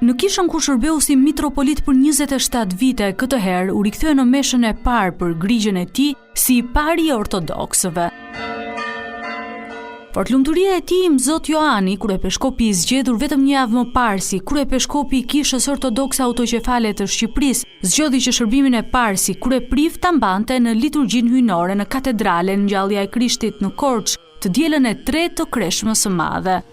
Në kishën ku shërbeu si mitropolit për 27 vite, këtë herë u rikthye në meshën e parë për grigjen e tij si i pari i ortodoksëve. Fortlumturia e tij Mzot Joani, kryepeskopi i zgjedhur vetëm një javë më parë si kryepeskopi i Kishës Ortodokse Autoqefale të Shqipërisë, zgjodhi që shërbimin e parë si kryepriv ta mbante në liturgjinë hyjnore në katedralen Ngjallja e Krishtit në Korçë, të dielën e 3 të Kreshmës së Madhe.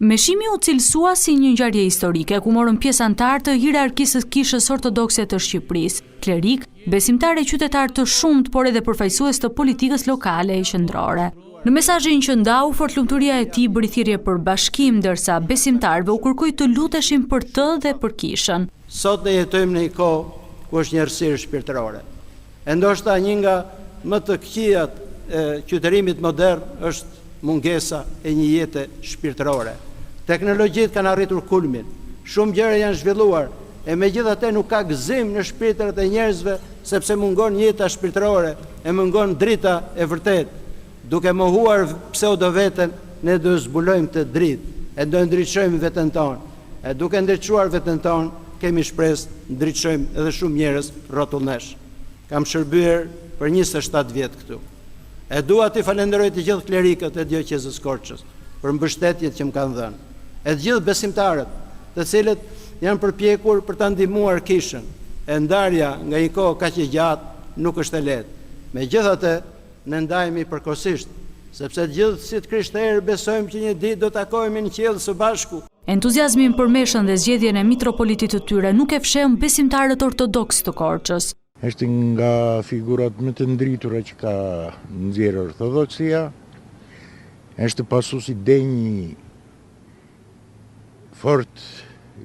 Meshimi u cilësua si një ngjarje historike ku morën pjesë anëtarë të hierarkisë së Kishës Ortodokse të Shqipërisë, klerik, besimtarë e qytetarë të shumtë, por edhe përfaqësues të politikës lokale e qendrore. Në mesazhin që ndau, fortlumturia e tij bëri thirrje për bashkim, ndërsa besimtarëve u kërkoi të luteshin për të dhe për Kishën. Sot ne jetojmë në një kohë ku është një errësirë shpirtërore. E ndoshta një nga më të këqijat e qytetimit modern është mungesa e një jete shpirtërore. Teknologjitë kanë arritur kulmin, shumë gjëra janë zhvilluar, e megjithatë nuk ka gëzim në shpirtrat e njerëzve sepse mungon jeta shpirtërore, e mungon drita e vërtetë. Duke mohuar pseudoveten, ne do zbulojmë të dritë, e do ndriçojmë veten tonë. E duke ndriçuar veten tonë, kemi shpresë ndriçojmë edhe shumë njerëz rrotullnesh. Kam shërbyer për 27 vjet këtu. E dua t'i falenderoj të gjithë klerikët e Dioqezës Korçës për mbështetjet që më kanë dhënë. E të gjithë besimtarët, të cilët janë përpjekur për ta ndihmuar Kishën. E ndarja nga një kohë kaq e gjatë nuk është e lehtë. Megjithatë, ne ndajemi përkohësisht, sepse të gjithë si të krishterë besojmë që një ditë do takohemi në qiell së bashku. Entuziazmin për meshën dhe zgjedhjen e mitropolitit të tyre nuk e fshehën besimtarët ortodoks të Korçës. Është nga figurat më të ndritura që ka nxjerrë ortodoksia. Është pasuesi denj fort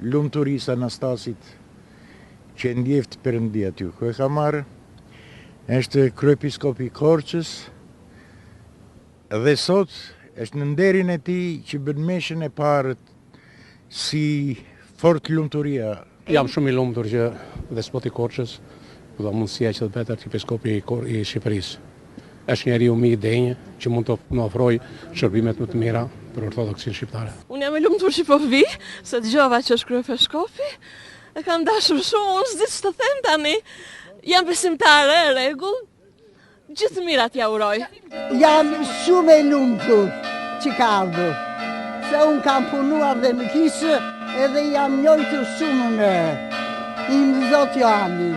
lumturisë Anastasit që ndjeft Perëndia aty ku e ka marrë. Është kryepiskopi i Korçës dhe sot është në nderin e tij që bën meshën e parë si fort lumturia. Jam shumë i lumtur që despoti i Korçës u dha mundësia që të bëhet arkipiskopi i Shqipërisë. Është njeriu më i denjë që mund të më ofrojë shërbimet më të mira për ortodoksinë shqiptare. Unë jam e lumtur që po vi, se dëgjova që është kryepeskopi. E kam dashur shumë, unë s'di ç'të them tani. Jam besimtare e rregull. Gjithë mirat ja uroj. Jam shumë e lumtur që ka ardhur. Se unë kam punuar dhe në Kishë edhe jam njojtur shumë në Mzot Joani.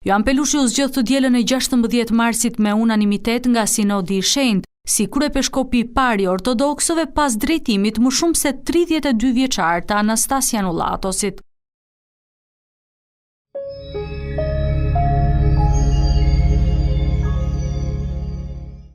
Joan Pelushi u zgjodh të dielën e 16 marsit me unanimitet nga Sinodi i Shenjtë, si kryepeskopi i parë i ortodoksëve pas drejtimit më shumë se 32 vjeçar të Anastasian Ullatosit.